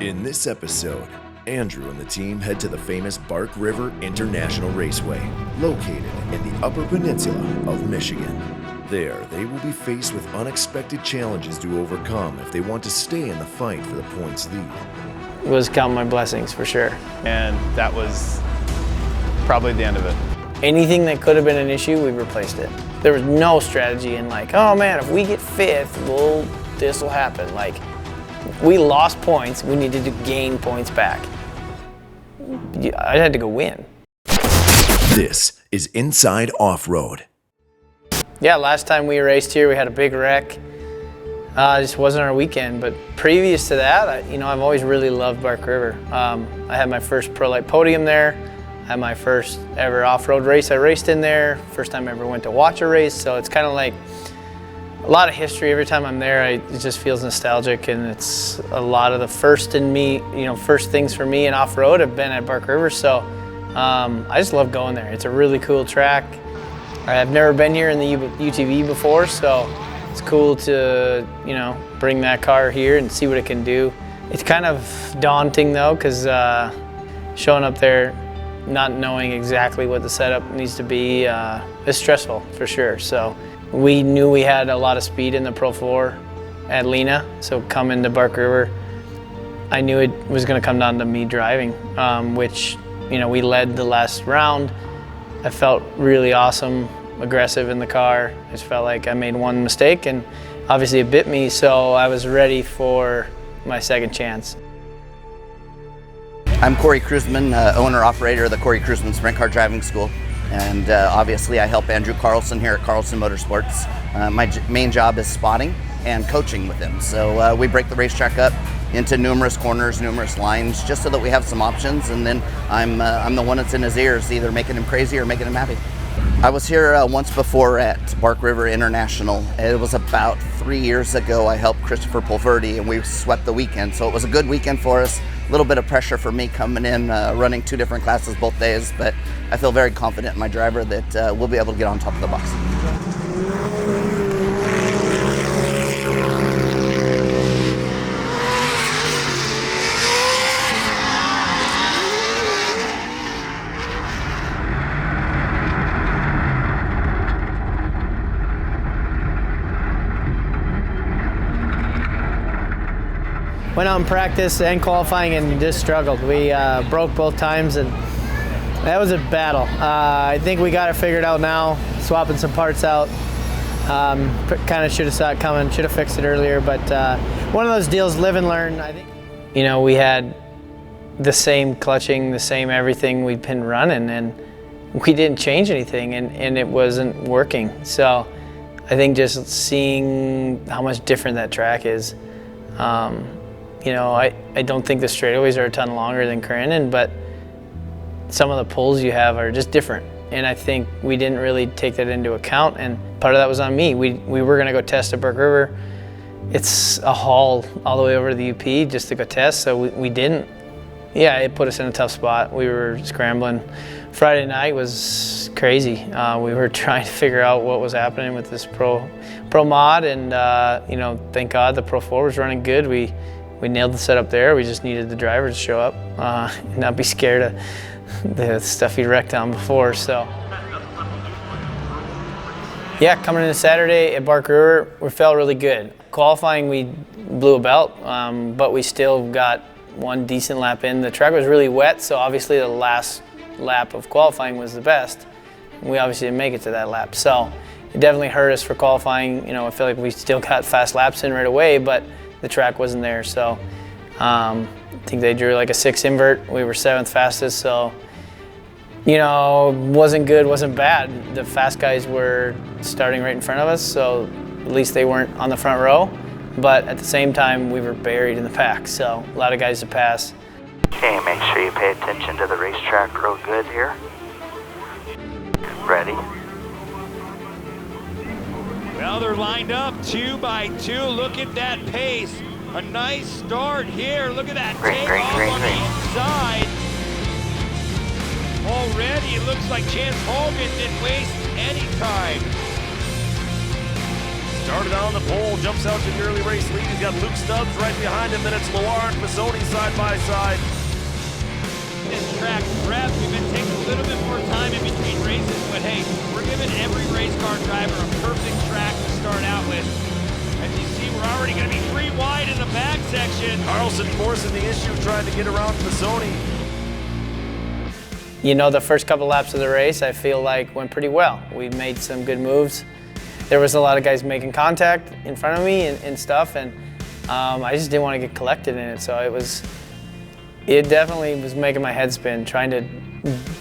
In this episode, Andrew and the team head to the famous Bark River International Raceway, located in the Upper Peninsula of Michigan. There, they will be faced with unexpected challenges to overcome if they want to stay in the fight for the points lead. It was counting my blessings for sure. And that was probably the end of it. Anything that could have been an issue, we replaced it. There was no strategy in like, oh man, if we get fifth, this will happen. Like, we lost points, we needed to gain points back. I had to go win. This is Inside Off-Road. Yeah, last time we raced here, we had a big wreck. It just wasn't our weekend, but previous to that, I've always really loved Bark River. I had my first Pro Light podium there. I had my first ever off-road race I raced in there. First time I ever went to watch a race, so it's kind of like a lot of history. Every time I'm there, it just feels nostalgic, and it's a lot of the first things for me in off-road have been at Bark River, so I just love going there. It's a really cool track. I've never been here in the UTV before, so it's cool to, bring that car here and see what it can do. It's kind of daunting though, because showing up there, not knowing exactly what the setup needs to be, is stressful for sure. So we knew we had a lot of speed in the Pro 4 at Lena, so coming to Bark River, I knew it was going to come down to me driving, which, we led the last round. I felt really awesome, aggressive in the car. I just felt like I made one mistake and obviously it bit me, so I was ready for my second chance. I'm Corey Cruisman, owner-operator of the Corey Cruisman Sprint Car Driving School. And obviously I help Andrew Carlson here at Carlson Motorsports. My main job is spotting and coaching with him. So we break the racetrack up into numerous corners, numerous lines, just so that we have some options, and then I'm the one that's in his ears, either making him crazy or making him happy. I was here once before at Bark River International. It was about 3 years ago. I helped Christopher Pulverdi and we swept the weekend, so it was a good weekend for us. A little bit of pressure for me coming in, running two different classes both days, but I feel very confident in my driver that we'll be able to get on top of the box. Went out in practice and qualifying and just struggled. We broke both times, and that was a battle. I think we got it figured out now, swapping some parts out. Kind of should have saw it coming, should have fixed it earlier, but one of those deals, live and learn, I think. We had the same clutching, the same everything we'd been running, and we didn't change anything, and it wasn't working. So I think just seeing how much different that track is, I don't think the straightaways are a ton longer than Crandon, but some of the pulls you have are just different. And I think we didn't really take that into account, and part of that was on me. We were gonna go test at Bark River. It's a haul all the way over to the UP just to go test, so we didn't. Yeah, it put us in a tough spot. We were scrambling. Friday night was crazy. We were trying to figure out what was happening with this pro mod, and thank God the Pro 4 was running good. We nailed the setup there. We just needed the driver to show up and not be scared of the stuff he wrecked on before. So yeah, coming into Saturday at Bark River, we felt really good. Qualifying, we blew a belt, but we still got one decent lap in. The track was really wet, so obviously the last lap of qualifying was the best. We obviously didn't make it to that lap, so it definitely hurt us for qualifying. I feel like we still got fast laps in right away, but the track wasn't there, so I think they drew like a 6 invert. We were 7th fastest, so wasn't good, wasn't bad. The fast guys were starting right in front of us, so at least they weren't on the front row, but at the same time we were buried in the pack, so a lot of guys to pass. Okay, make sure you pay attention to the racetrack real good here. Ready? Well, they're lined up 2 by 2. Look at that pace. A nice start here. Look at that takeoff on the inside. Already, it looks like Chance Hogan didn't waste any time. Started on the pole, jumps out to the early race lead. He's got Luke Stubbs right behind him. Then it's Loire and Pisoni side by side. This track prep, we've been taking a little bit more time in between races, but hey, we're giving every race car driver a perfect track to start out with. As you see, we're already going to be 3 wide in the back section. Carlson forcing the issue, trying to get around Pisoni. You know, the first couple laps of the race, I feel like went pretty well. We made some good moves. There was a lot of guys making contact in front of me and stuff, and I just didn't want to get collected in it. So it definitely was making my head spin, trying to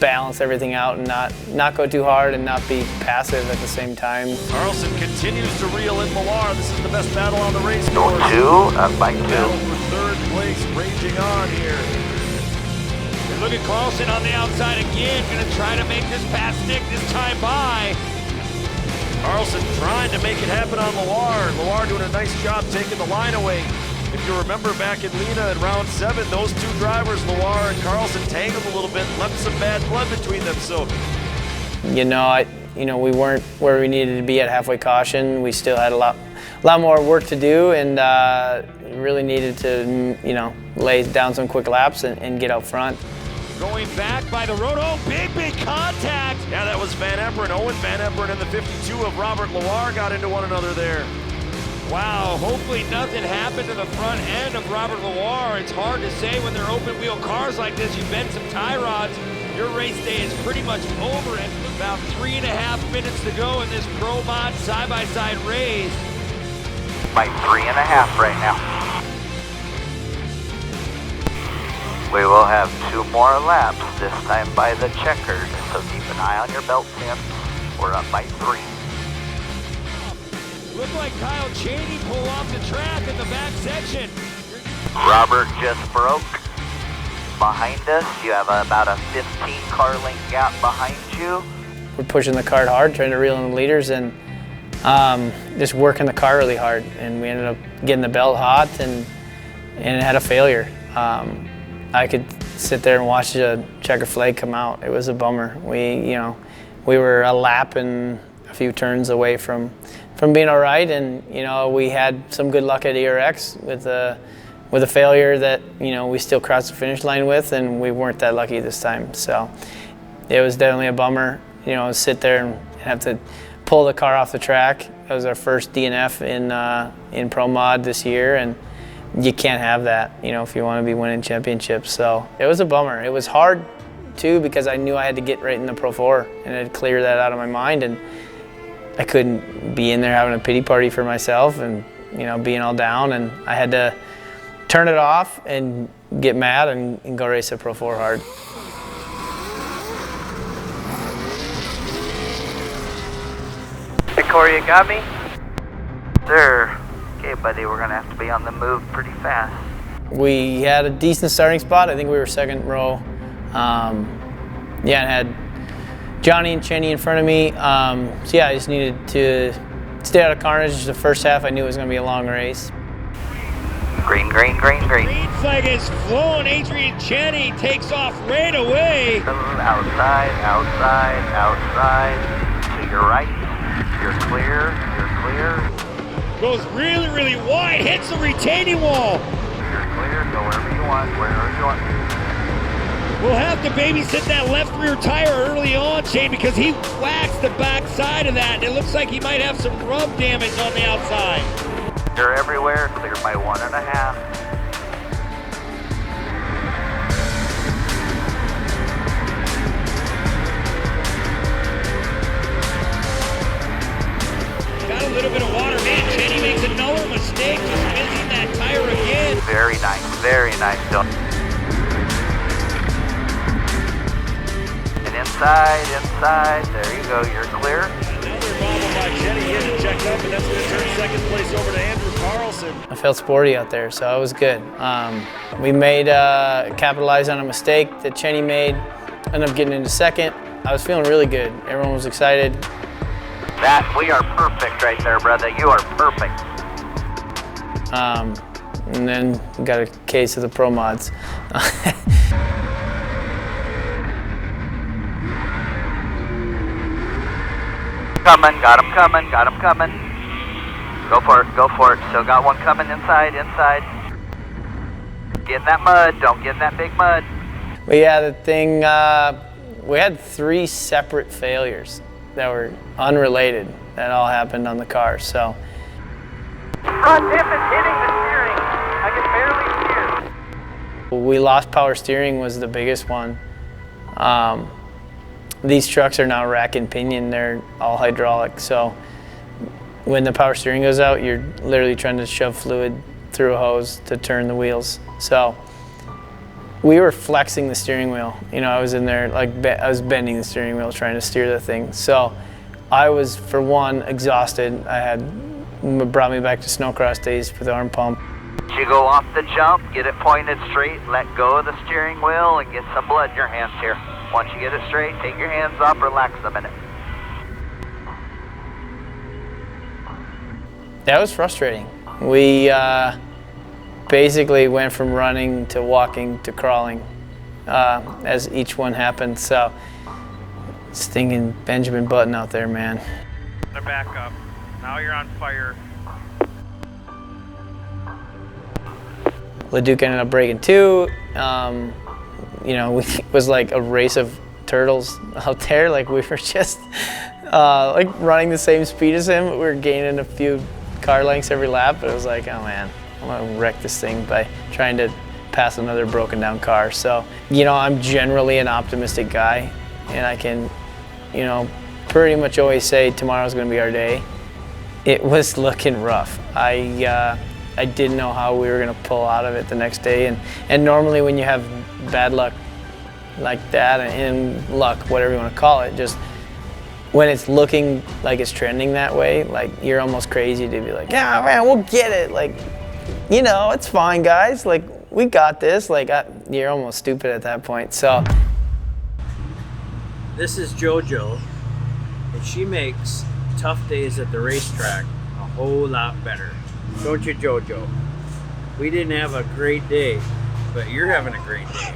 balance everything out and not go too hard and not be passive at the same time. Carlson continues to reel in Loire. This is the best battle on the race No course. 2, up by 2. Battle for third place raging on here. And look at Carlson on the outside again, going to try to make this pass stick this time by. Carlson trying to make it happen on Loire. Loire doing a nice job taking the line away. If you remember back in Lena in round 7, those two drivers, Loire and Carlson, tangled a little bit, left some bad blood between them. So, You know, we weren't where we needed to be at halfway caution. We still had a lot more work to do, and really needed to, you know, lay down some quick laps and get out front. Going back by the road, oh, big contact. yeah, that was Van Eperen. Owen Van Eperen and the 52 of Robert Loire got into one another there. Wow, hopefully nothing happened to the front end of Robert Loire. It's hard to say when they're open wheel cars like this. You bend some tie rods, your race day is pretty much over. And about 3.5 minutes to go in this Pro Mod side-by-side race. By 3.5 right now. We will have 2 more laps, this time by the checkered, so keep an eye on your belt pin. We're up by 3. Looked like Kyle Chaney pull off the track in the back section. Robert just broke. Behind us, you have about a 15 car length gap behind you. We're pushing the car hard, trying to reel in the leaders, and just working the car really hard. And we ended up getting the belt hot and it had a failure. I could sit there and watch the checker flag come out. It was a bummer. We were a lap and a few turns away from being all right, and we had some good luck at ERX with a failure that we still crossed the finish line with, and we weren't that lucky this time. So it was definitely a bummer, sit there and have to pull the car off the track. It was our first DNF in Pro Mod this year, and you can't have that, if you want to be winning championships. So it was a bummer. It was hard too, because I knew I had to get right in the Pro 4 and I'd clear that out of my mind, and I couldn't be in there having a pity party for myself and being all down, and I had to turn it off and get mad and go race a Pro 4 hard. Hey Corey, you got me? Sir. Okay buddy, we're gonna have to be on the move pretty fast. We had a decent starting spot. I think we were second row. And had Johnny and Chaney in front of me. So yeah, I just needed to stay out of carnage. The first half I knew it was gonna be a long race. Green, green, green, green. Green flag is flown. Adrian Chaney takes off right away. Outside, outside, outside. To your right. You're clear, you're clear. Goes really, really wide, hits the retaining wall. You're clear, go wherever you want, wherever you want. We'll have to babysit that left rear tire early on, Shane, because he waxed the back side of that, and it looks like he might have some rub damage on the outside. You're everywhere, clear by 1.5. Got a little bit of water, man. Chaney makes another mistake, just missing that tire again. Very nice, Dylan. And inside, there you go, you're clear. Another bobble by Chaney getting checked up, and that's going to turn second place over to Andrew Carlson. I felt sporty out there, so it was good. We made capitalize on a mistake that Chaney made. Ended up getting into second. I was feeling really good. Everyone was excited. We are perfect right there, brother. You are perfect. And then we got a case of the Pro Mods. Got him coming. Go for it, go for it. Still got one coming inside. Get in that mud, don't get in that big mud. But yeah, the thing, we had 3 separate failures that were unrelated that all happened on the car, so. Front tip is hitting the steering. I can barely steer. We lost power steering was the biggest one. These trucks are now rack and pinion, they're all hydraulic, so when the power steering goes out, you're literally trying to shove fluid through a hose to turn the wheels. So we were flexing the steering wheel. You know, I was in there, like, I was bending the steering wheel trying to steer the thing. So I was, for one, exhausted. Brought me back to snowcross days with the arm pump. You go off the jump, get it pointed straight, let go of the steering wheel, and get some blood in your hands here. Once you get it straight, take your hands off, relax a minute. That was frustrating. We basically went from running to walking to crawling as each one happened. So, stinging Benjamin Button out there, man. They're back up. Now you're on fire. LeDuc ended up breaking 2. You know, it was like a race of turtles out there. Like, we were just like running the same speed as him. We were gaining a few car lengths every lap, but it was like, oh man, I'm gonna wreck this thing by trying to pass another broken down car. So, you know, I'm generally an optimistic guy, and I can, you know, pretty much always say tomorrow's gonna be our day. It was looking rough. I didn't know how we were gonna pull out of it the next day, and normally when you have bad luck like that, and luck, whatever you wanna call it, just when it's looking like it's trending that way, like, you're almost crazy to be like, yeah, man, we'll get it. Like, you know, it's fine, guys. Like, we got this. Like, you're almost stupid at that point, so. This is JoJo, and she makes tough days at the racetrack a whole lot better. Don't you, JoJo? We didn't have a great day, but you're having a great day.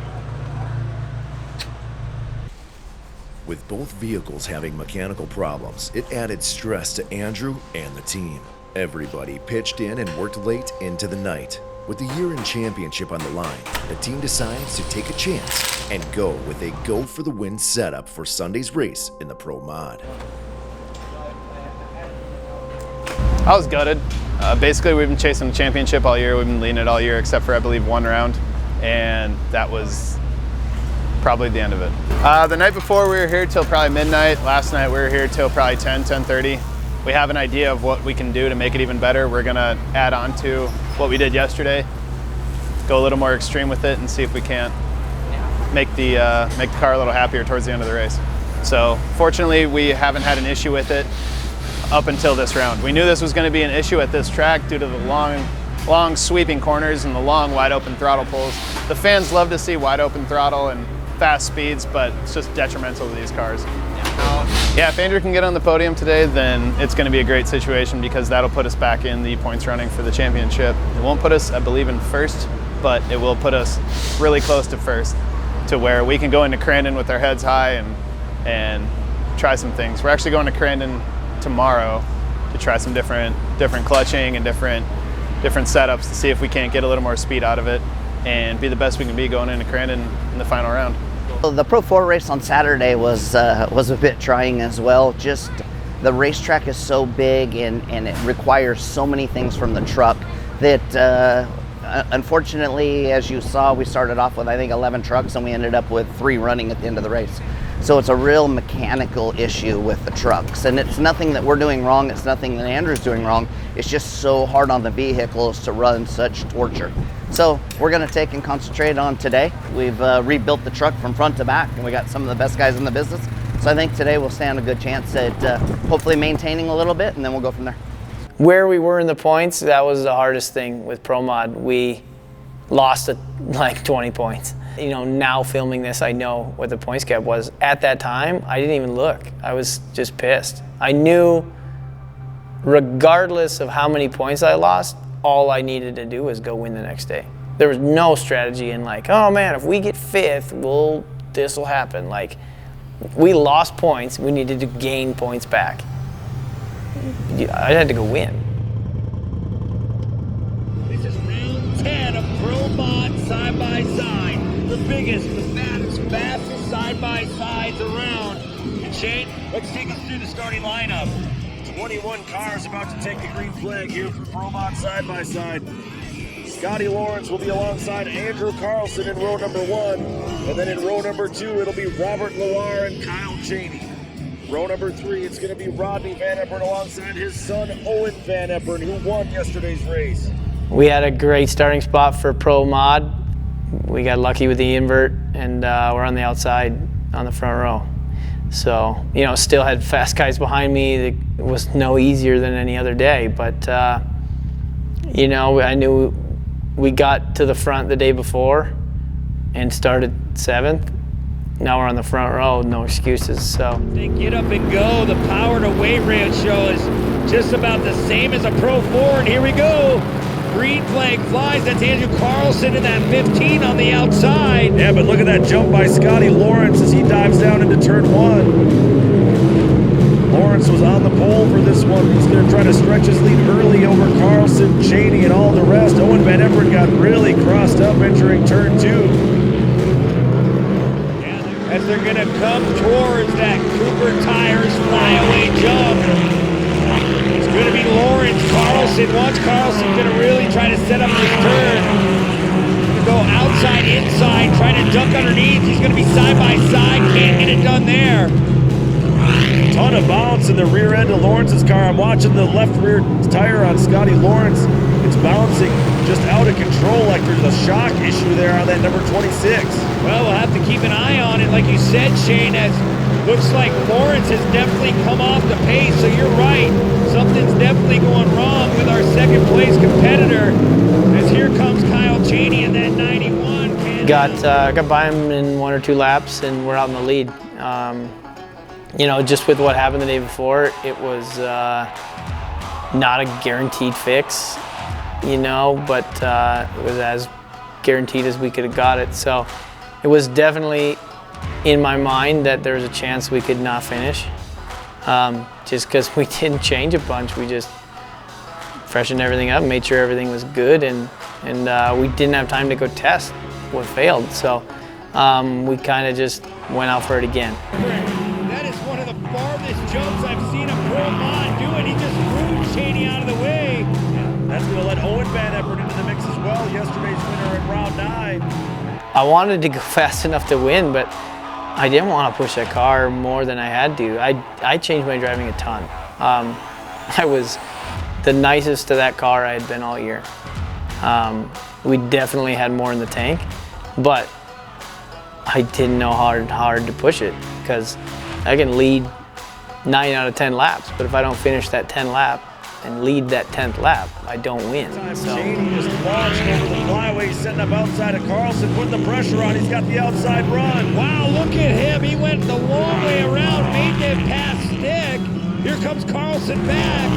With both vehicles having mechanical problems, it added stress to Andrew and the team. Everybody pitched in and worked late into the night. With the year-end championship on the line, the team decides to take a chance and go with a go-for-the-win setup for Sunday's race in the Pro Mod. I was gutted. Basically, we've been chasing the championship all year. We've been leading it all year, except for, I believe, 1 round, and that was probably the end of it. The night before, we were here till probably midnight. Last night, we were here till probably 10:30. We have an idea of what we can do to make it even better. We're gonna add on to what we did yesterday, go a little more extreme with it, and see if we can't make the car a little happier towards the end of the race. So fortunately, we haven't had an issue with it up until this round. We knew this was gonna be an issue at this track due to the long sweeping corners and the long wide open throttle pulls. The fans love to see wide open throttle and fast speeds, but it's just detrimental to these cars. Yeah, if Andrew can get on the podium today, then it's going to be a great situation because that'll put us back in the points running for the championship. It won't put us, I believe, in first, but it will put us really close to first, to where we can go into Crandon with our heads high and try some things. We're actually going to Crandon tomorrow to try some different clutching and different setups to see if we can't get a little more speed out of it and be the best we can be going into Crandon in the final round. The Pro 4 race on Saturday was a bit trying as well. Just the racetrack is so big and it requires so many things from the truck that unfortunately, as you saw, we started off with I think 11 trucks and we ended up with 3 running at the end of the race. So it's a real mechanical issue with the trucks, and it's nothing that we're doing wrong, it's nothing that Andrew's doing wrong, it's just so hard on the vehicles to run such torture. So we're gonna take and concentrate on today. We've rebuilt the truck from front to back, and we got some of the best guys in the business. So I think today we'll stand a good chance at hopefully maintaining a little bit, and then we'll go from there. Where we were in the points, that was the hardest thing with Pro Mod. We lost like 20 points. You know, now filming this, I know what the points gap was. At that time, I didn't even look. I was just pissed. I knew regardless of how many points I lost, all I needed to do was go win the next day. There was no strategy in like, oh man, if we get 5th, this will happen. Like, we lost points, we needed to gain points back. I had to go win. biggest, the fattest, fastest side-by-sides around. And Shane, let's take us through the starting lineup. 21 cars about to take the green flag here for Pro-Mod side-by-side. Scotty Lawrence will be alongside Andrew Carlson in row number 1. And then in row number 2, it'll be Robert Loire and Kyle Chaney. Row number 3, it's going to be Rodney Van Epperen alongside his son Owen Van Epperen, who won yesterday's race. We had a great starting spot for Pro Mod. We got lucky with the invert, and we're on the outside on the front row. So, you know, still had fast guys behind me. It was no easier than any other day, but, you know, I knew we got to the front the day before and started 7th. Now we're on the front row, no excuses, so. They get up and go. The power to weight ratio is just about the same as a Pro 4, and here we go. Green flag flies. That's Andrew Carlson in that 15 on the outside. Yeah, but look at that jump by Scotty Lawrence as he dives down into turn 1. Lawrence was on the pole for this one. He's going to try to stretch his lead early over Carlson, Chaney, and all the rest. Owen Van Epperen got really crossed up entering turn 2. As they're going to come towards that Cooper Tires flyaway jump. It's going to be Lawrence. Carlson. Once Carlson's going to really try to set up this turn. He's going to go outside, inside, trying to duck underneath. He's going to be side by side. Can't get it done there. Ton of bounce in the rear end of Lawrence's car. I'm watching the left rear tire on Scotty Lawrence. It's bouncing just out of control, like there's a shock issue there on that number 26. Well, we'll have to keep an eye on it. Like you said, Shane, as looks like Lawrence has definitely come off the pace, so you're right. Something's definitely going wrong with our second place competitor. As here comes Kyle Chaney in that 91. Got by him in 1 or 2 laps, and we're out in the lead. You know, just with what happened the day before, it was not a guaranteed fix, you know, but it was as guaranteed as we could have got it. So it was definitely in my mind that there was a chance we could not finish, just because we didn't change a bunch. We just freshened everything up, made sure everything was good, and we didn't have time to go test what failed. So we kind of just went out for it again. That is one of the farthest jumps I've seen a Pro Mod do it. He just moved Chaney out of the way. That's going to let Owen Van Epperen into the mix as well. Yesterday's winner in round 9. I wanted to go fast enough to win, but I didn't want to push that car more than I had to. I changed my driving a ton. I was the nicest to that car I had been all year. We definitely had more in the tank, but I didn't know hard to push it, because I can lead 9 out of 10 laps, but if I don't finish that 10 lap and lead that 10th lap, I don't win. So. Chaney just launched over the flyway, setting up outside of Carlson, putting the pressure on. He's got the outside run. Wow, look at him. He went the long way around, made that pass stick. Here comes Carlson back.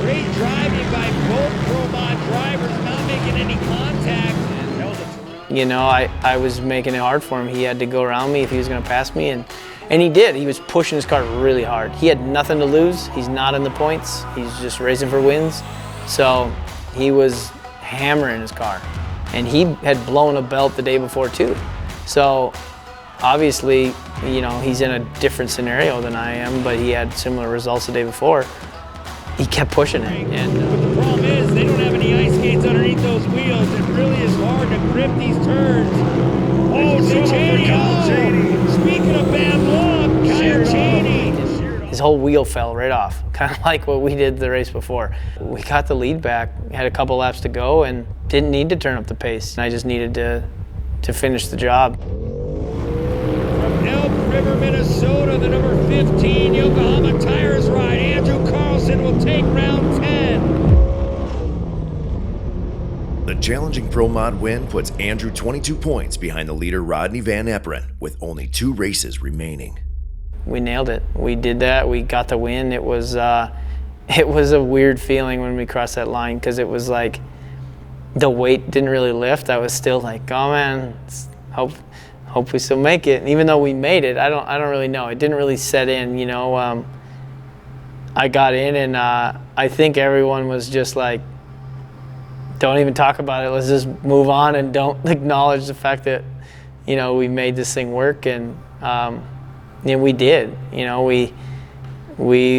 Great driving by both Pro Mod drivers, not making any contact. You know, I was making it hard for him. He had to go around me if he was going to pass me, and he did. He was pushing his car really hard. He had nothing to lose. He's not in the points. He's just racing for wins. So he was hammering his car. And he had blown a belt the day before too. So obviously, you know, he's in a different scenario than I am, but he had similar results the day before. He kept pushing it. And but the problem is they don't have any ice skates underneath those wheels. It really is hard to grip these turns. Oh, Chaney! Speaking of bad luck, Kyle Chaney. His whole wheel fell right off, kind of like what we did the race before. We got the lead back, had a couple laps to go, and didn't need to turn up the pace. I just needed to finish the job. From Elk River, Minnesota, the number 15 Yokohama Tires ride, Andrew Carlson will take round 10. The challenging Pro Mod win puts Andrew 22 points behind the leader Rodney Van Epperen with only 2 races remaining. We nailed it. We did that. We got the win. It was a weird feeling when we crossed that line, because it was like the weight didn't really lift. I was still like, oh man, hope we still make it. And even though we made it, I don't really know. It didn't really set in, you know. I got in, and I think everyone was just like don't even talk about it. Let's just move on and don't acknowledge the fact that, you know, we made this thing work, and we did. You know, we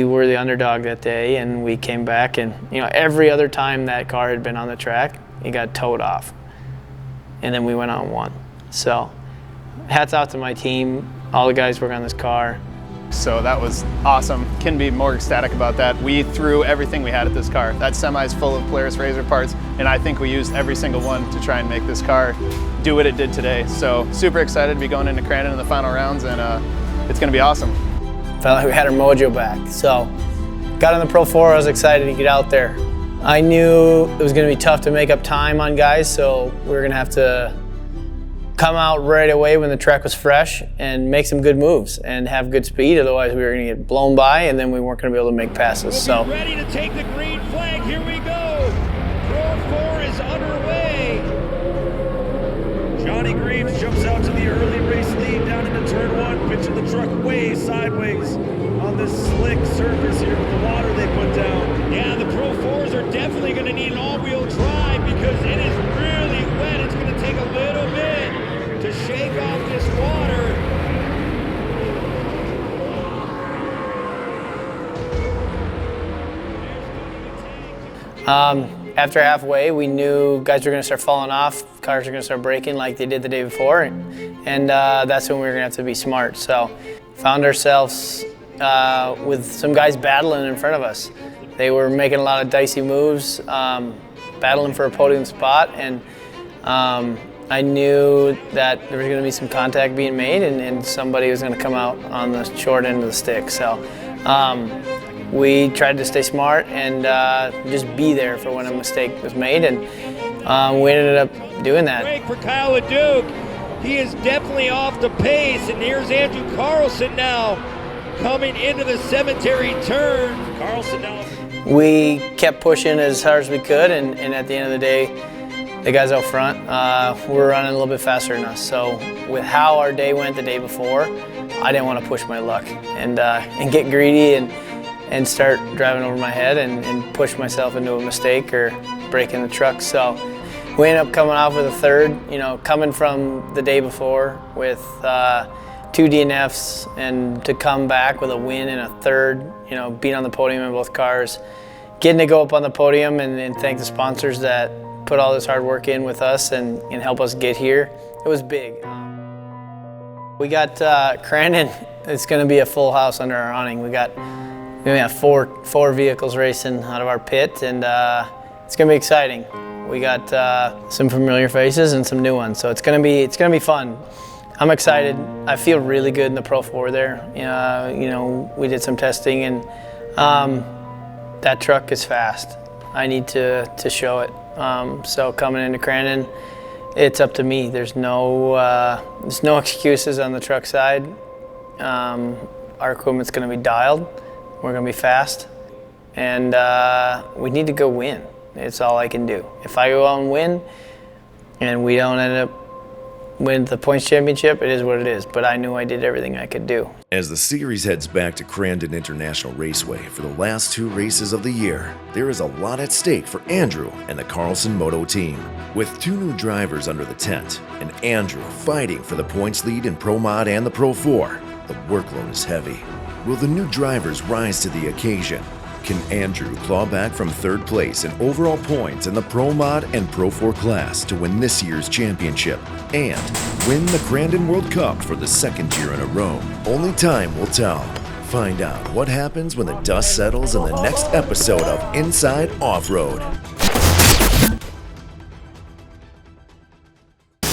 were the underdog that day, and we came back, and, you know, every other time that car had been on the track, it got towed off. And then we went out and won. So hats out to my team, all the guys working on this car. So that was awesome. Couldn't be more ecstatic about that. We threw everything we had at this car. That semi's full of Polaris RZR parts, and I think we used every single one to try and make this car do what it did today. So super excited to be going into Crandon in the final rounds, and it's gonna be awesome. Felt like we had our mojo back. So got on the Pro 4, I was excited to get out there. I knew it was gonna be tough to make up time on guys, so we were gonna have to come out right away when the track was fresh and make some good moves and have good speed. Otherwise, we were going to get blown by, and then we weren't going to be able to make passes. We'll be ready to take the green flag. Here we go. Pro 4 is underway. Johnny Greaves jumps out to the early race lead down into turn 1, pitching the truck way sideways on this slick surface here with the water they put down. Yeah, the Pro 4s are definitely going to need an all-wheel drive because it is really wet. It's going to take a little bit to shake off this water. After halfway, we knew guys were going to start falling off, cars were going to start braking like they did the day before, and that's when we were going to have to be smart. So found ourselves with some guys battling in front of us. They were making a lot of dicey moves, battling for a podium spot, and I knew that there was going to be some contact being made, and somebody was going to come out on the short end of the stick. So we tried to stay smart and just be there for when a mistake was made, and we ended up doing that. Break for Kyle LeDuc. He is definitely off the pace, and here's Andrew Carlson now coming into the cemetery turn. Carlson now. We kept pushing as hard as we could, and at the end of the day, the guys out front were running a little bit faster than us. So with how our day went the day before, I didn't want to push my luck and get greedy and start driving over my head and push myself into a mistake or breaking the truck. So we ended up coming off with a third, you know, coming from the day before with 2 DNFs, and to come back with a win and a third, you know, being on the podium in both cars, getting to go up on the podium and thank the sponsors that put all this hard work in with us and help us get here. It was big. We got Crandon. It's going to be a full house under our awning. We have four vehicles racing out of our pit, and it's going to be exciting. We got some familiar faces and some new ones, so it's going to be fun. I'm excited. I feel really good in the Pro 4 there. You know, we did some testing, and that truck is fast. I need to show it. So coming into Crandon, it's up to me. There's no excuses on the truck side. Our equipment's going to be dialed. We're going to be fast, and we need to go win. It's all I can do. If I go out and win, and we don't end up win the points championship, it is what it is, but I knew I did everything I could do. As the series heads back to Crandon International Raceway for the last 2 races of the year, there is a lot at stake for Andrew and the Carlson Moto team. With 2 new drivers under the tent, and Andrew fighting for the points lead in Pro Mod and the Pro 4, the workload is heavy. Will the new drivers rise to the occasion? Can Andrew claw back from 3rd place in overall points in the Pro Mod and Pro 4 class to win this year's championship and win the Crandon World Cup for the 2nd year in a row? Only time will tell. Find out what happens when the dust settles in the next episode of Inside Off-Road.